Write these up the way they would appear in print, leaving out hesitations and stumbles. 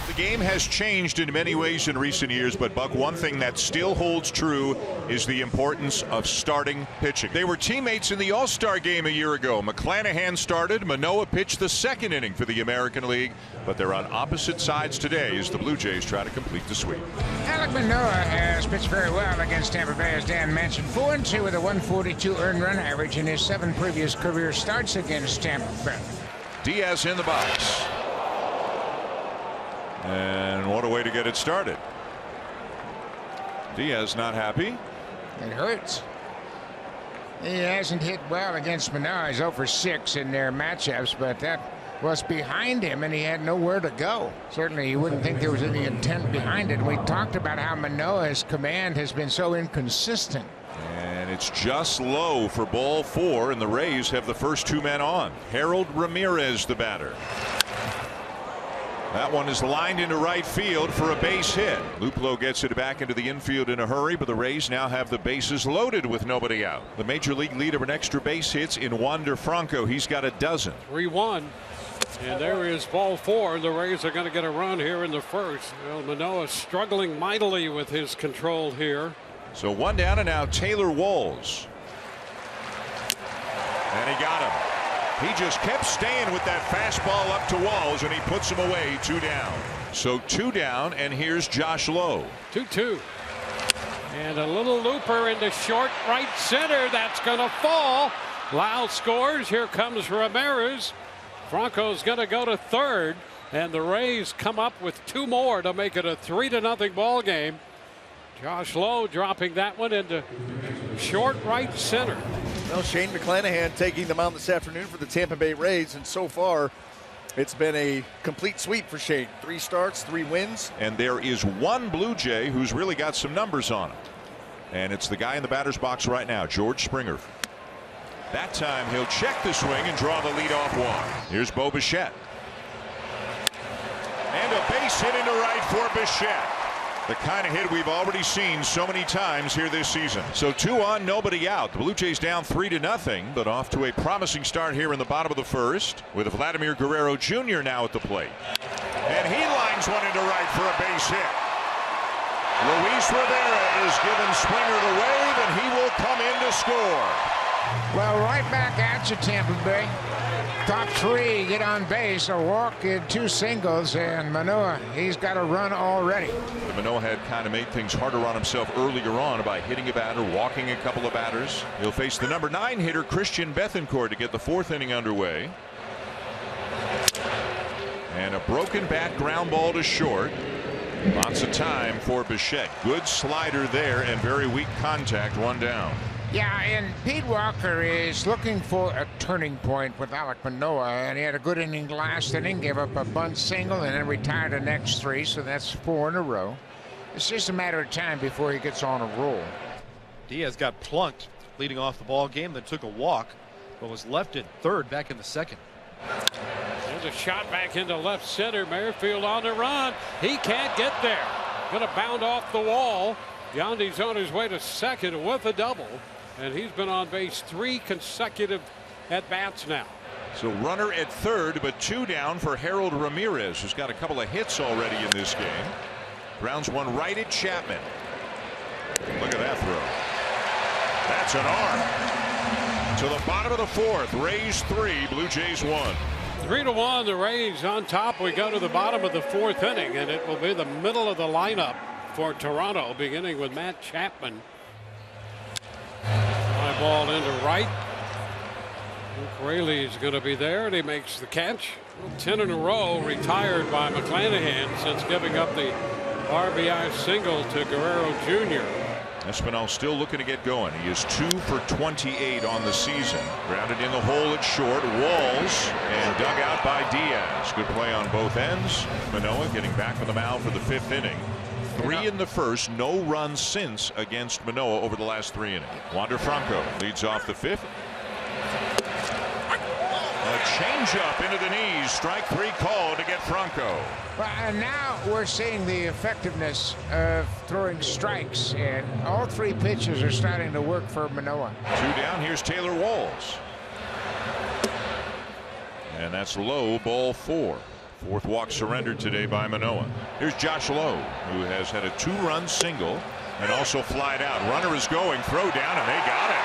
The game has changed in many ways in recent years, but Buck, one thing that still holds true is the importance of starting pitching. They were teammates in the All-Star game a year ago. McClanahan started, Manoah pitched the second inning for the American League, but they're on opposite sides today as the Blue Jays try to complete the sweep. Alek Manoah has pitched very well against Tampa Bay, as Dan mentioned. 4-2 with a 142 earned run average in his 7 previous career starts against Tampa Bay. Diaz in the box. And what a way to get it started. Diaz not happy. It hurts. He hasn't hit well against Manoah. He's 0 for 6 in their matchups, but that was behind him and he had nowhere to go. Certainly you wouldn't think there was any intent behind it. We talked about how Manoah's command has been so inconsistent. And it's just low for ball 4, and the Rays have the first 2 men on. Harold Ramirez, the batter. That one is lined into right field for a base hit. Luplow gets it back into the infield in a hurry, but the Rays now have the bases loaded with nobody out. The major league leader in extra base hits in Wander Franco. He's got a dozen. 3-1. And there is ball 4. The Rays are going to get a run here in the first. Well, Manoah struggling mightily with his control here. So 1 down, and now Taylor Walls. And he got him. He just kept staying with that fastball up to Walls, and he puts him away. 2 down. So 2 down, and here's Josh Lowe. 2-2. And a little looper into short right center. That's going to fall. Lau scores. Here comes Ramirez. Franco's going to go to third, and the Rays come up with 2 more to make it a 3-0 ball game. Josh Lowe dropping that one into short right center. Well, Shane McClanahan taking them out this afternoon for the Tampa Bay Rays, and so far it's been a complete sweep for Shane. 3 starts, 3 wins. And there is one Blue Jay who's really got some numbers on him. And it's the guy in the batter's box right now, George Springer. That time he'll check the swing and draw the leadoff walk. Here's Bo Bichette. And a base hit into right for Bichette. The kind of hit we've already seen so many times here this season. So 2 on, nobody out. The Blue Jays down 3-0, but off to a promising start here in the bottom of the first with Vladimir Guerrero Jr. now at the plate. And he lines one into right for a base hit. Luis Rivera is giving Springer the wave, and he will come in to score. Well, right back at you, Tampa Bay. Top 3 get on base, a walk in 2 singles, and Manoah, he's got a run already. Manoah had kind of made things harder on himself earlier on by hitting a batter, walking a couple of batters. He'll face the number 9 hitter, Christian Bethancourt, to get the 4th inning underway. And a broken bat ground ball to short. Lots of time for Bichette. Good slider there and very weak contact. 1 down. Yeah, and Pete Walker is looking for a turning point with Alek Manoah, and he had a good inning last inning, gave up a bunt single, and then retired the next 3, so that's 4 in a row. It's just a matter of time before he gets on a roll. Diaz got plunked leading off the ball game, then took a walk, but was left at third back in the second. There's a shot back into left center. Merrifield on the run. He can't get there. Going to bound off the wall. Yandy's on his way to second with a double. And he's been on base 3 consecutive at-bats now. So runner at third, but 2 down for Harold Ramirez, who's got a couple of hits already in this game. Grounds one right at Chapman. Look at that throw. That's an arm. To the bottom of the 4th. Rays 3, Blue Jays 1. 3-1, the Rays on top. We go to the bottom of the 4th inning, and it will be the middle of the lineup for Toronto, beginning with Matt Chapman. High ball into right. Luke Raley's going to be there, and he makes the catch. 10 in a row retired by McClanahan since giving up the RBI single to Guerrero Jr. Espinal still looking to get going. He is 2 for 28 on the season. Grounded in the hole at short. Walls and dug out by Diaz. Good play on both ends. Manoah getting back on the mound for the 5th inning. 3 in the first, no runs since against Manoah over the last 3 innings. Wander Franco leads off the 5th. A changeup into the knees. Strike 3 called to get Franco. Well, and now we're seeing the effectiveness of throwing strikes, and all 3 pitches are starting to work for Manoah. 2 down. Here's Taylor Walls. And that's low, ball 4. Fourth walk surrendered today by Manoah. Here's Josh Lowe, who has had a 2-run single and also flied out. Runner is going, throw down, and they got it.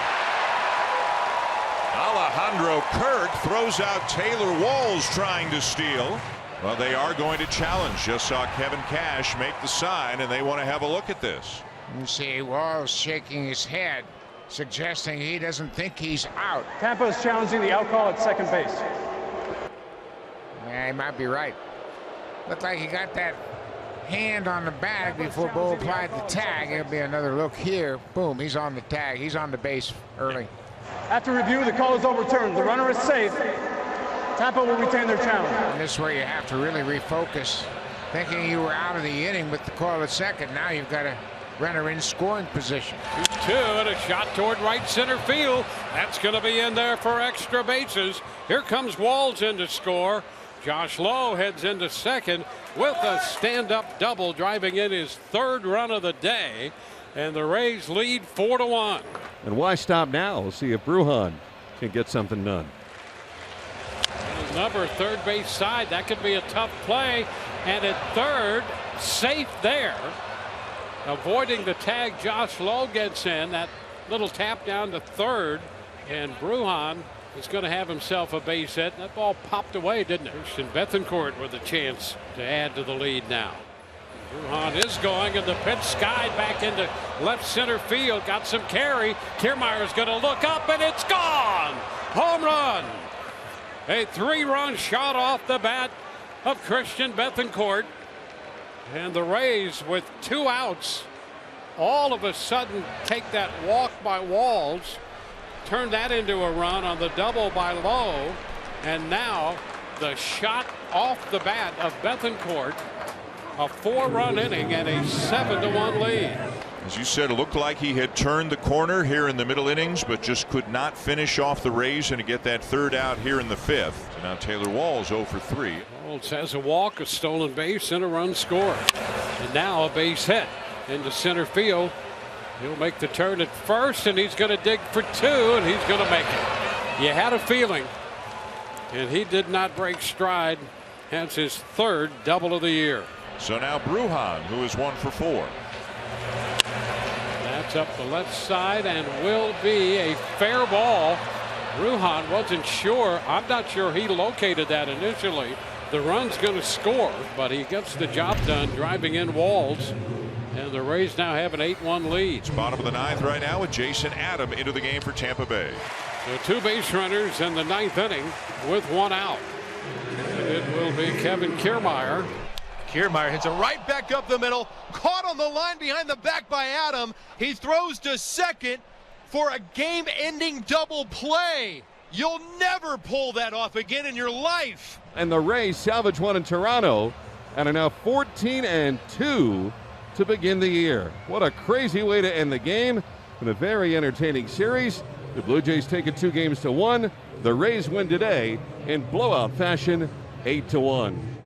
Alejandro Kirk throws out Taylor Walls trying to steal. Well, they are going to challenge. Just saw Kevin Cash make the sign, and they want to have a look at this. You see Walls shaking his head, suggesting he doesn't think he's out. Tampa is challenging the out call at second base. Yeah, he might be right. Looked like he got that hand on the bag before Bo applied the tag. It'll be another look here. Boom, he's on the tag. He's on the base early. After review, the call is overturned. The runner is safe. Tampa will retain their challenge. And this is where you have to really refocus. Thinking you were out of the inning with the call at second. Now you've got a runner in scoring position. 2-2 and a shot toward right center field. That's going to be in there for extra bases. Here comes Walls in to score. Josh Lowe heads into second with a stand-up double, driving in his 3rd run of the day. And the Rays lead 4-1. And why stop now? We'll see if Brujan can get something done. His number, third base side. That could be a tough play. And at third, safe there. Avoiding the tag, Josh Lowe gets in. That little tap down to third. And Brujan is going to have himself a base hit. That ball popped away, didn't it? Christian Bethancourt with a chance to add to the lead now. Brujan is going, and the pitch skied back into left center field. Got some carry. Kiermaier's going to look up, and it's gone. Home run. A 3-run shot off the bat of Christian Bethancourt. And the Rays, with 2 outs, all of a sudden take that walk by Walls, turn that into a run on the double by Lowe, and now the shot off the bat of Bethancourt. A 4-run inning and a 7-1 lead. As you said, it looked like he had turned the corner here in the middle innings, but just could not finish off the Rays and to get that 3rd out here in the 5th. So now Taylor Walls 0 for 3. Walls has a walk, a stolen base, and a run scored. And now a base hit into center field. He'll make the turn at first, and he's going to dig for 2, and he's going to make it. You had a feeling, and he did not break stride. That's his 3rd double of the year. So now Brujan, who is 1 for 4. That's up the left side and will be a fair ball. Brujan wasn't sure. I'm not sure he located that initially. The run's going to score, but he gets the job done driving in Walls. And the Rays now have an 8-1 lead. It's bottom of the 9th right now with Jason Adam into the game for Tampa Bay. So 2 base runners in the 9th inning with 1 out. And it will be Kevin Kiermaier. Kiermaier hits it right back up the middle, caught on the line behind the back by Adam. He throws to second for a game-ending double play. You'll never pull that off again in your life. And the Rays salvage one in Toronto and are now 14-2 to begin the year. What a crazy way to end the game in a very entertaining series. The Blue Jays take it 2-1. The Rays win today in blowout fashion, 8-1.